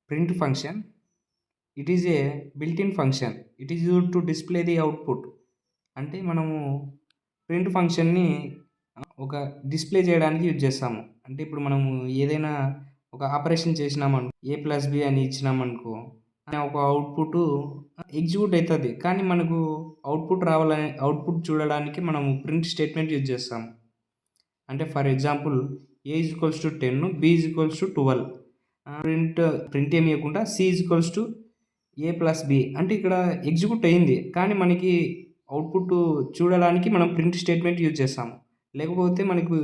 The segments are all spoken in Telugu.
Print function, it is a built-in function. It is used to display the output. అంటే మనము ప్రింట్ ఫంక్షన్‌ని ఒక డిస్ప్లే చేయడానికి యూజ్ చేస్తాము. అంటే ఇప్పుడు మనము ఏదైనా ఒక ఆపరేషన్ చేసినామనుకో, A+B అని ఇచ్చినామనుకో, ఒక అవుట్‌పుట్ ఎగ్జిక్యూట్ అయితది. కానీ మనకు అవుట్‌పుట్ చూడడానికి మనము ప్రింట్ స్టేట్మెంట్ యూజ్ చేస్తాము. అంటే for example A=10, B=12. Print ఏమి ఇవ్వకుండా C=A+B అంటే ఇక్కడ ఎగ్జిక్యూట్ అయింది. కానీ మనకి అవుట్‌పుట్ చూడడానికి మనం ప్రింట్ స్టేట్మెంట్ యూజ్ చేస్తాము. లేకపోతే మనకు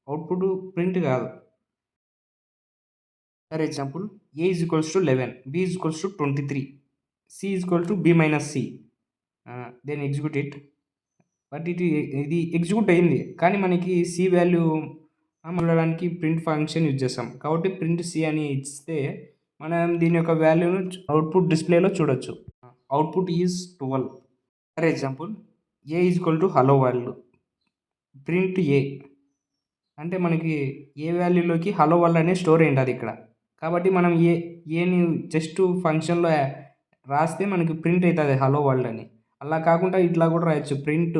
అవుట్‌పుట్ ప్రింట్ కాదు. For example A=11, B=23, C=B-C. Then execute it. But ఇది ఎగ్జిక్యూట్ అయింది. కానీ మనకి C వాల్యూ చూడడానికి ప్రింట్ ఫంక్షన్ యూజ్ చేస్తాం. కాబట్టి ప్రింట్ C అని ఇస్తే మనం దీని యొక్క వాల్యూను అవుట్‌పుట్ డిస్‌ప్లేలో చూడొచ్చు. Output is 12. For example A=hello world. Print A అంటే మనకి ఏ వాల్యూలోకి హలో వరల్డ్ అనేది స్టోర్ అయ్యుంటది ఇక్కడ. కాబట్టి మనం ఏని జస్ట్ ఫంక్షన్‌లో రాస్తే మనకి ప్రింట్ అయితది హలో వరల్డ్ అని. అలా కాకుండా ఇట్లా కూడా రాయొచ్చు. ప్రింట్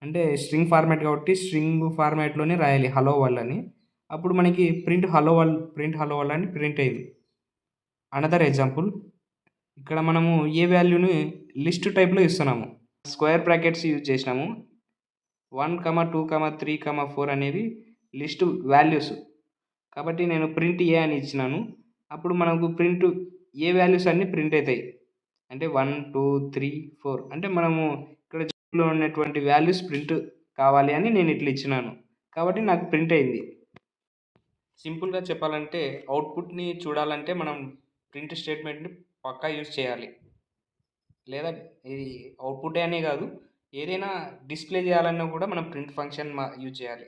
అంటే స్ట్రింగ్ ఫార్మాట్ కాబట్టి స్ట్రింగ్ ఫార్మాట్‌లోనే రాయాలి హలో వరల్డ్ అని. అప్పుడు మనకి ప్రింట్ హలో వరల్డ్ అని ప్రింట్ అయింది. అనదర్ ఎగ్జాంపుల్, ఇక్కడ మనము ఏ వాల్యూని లిస్ట్ టైప్‌లో ఇస్తున్నాము. స్క్వేర్ బ్రాకెట్స్ యూజ్ చేసినాము. 1, 2, 3, 4 అనేవి లిస్ట్ వాల్యూస్. కాబట్టి నేను ప్రింట్ ఏ అని ఇచ్చినాను. అప్పుడు మనకు ప్రింట్ ఏ వాల్యూస్ అన్నీ ప్రింట్ అయితాయి. అంటే 1, 2, 3, 4 అంటే మనము ఇక్కడ లో ఉన్నటువంటి వాల్యూస్ ప్రింట్ కావాలి అని నేను ఇట్లా ఇచ్చినాను. కాబట్టి నాకు ప్రింట్ అయింది. సింపుల్‌గా చెప్పాలంటే అవుట్‌పుట్‌ని చూడాలంటే మనం ప్రింట్ స్టేట్మెంట్‌ని పక్కా యూజ్ చేయాలి. లేదా ఇది అవుట్‌పుటే అనే కాదు, ఏదైనా డిస్‌ప్లే చేయాలన్నా కూడా మనం ప్రింట్ ఫంక్షన్ యూజ్ చేయాలి.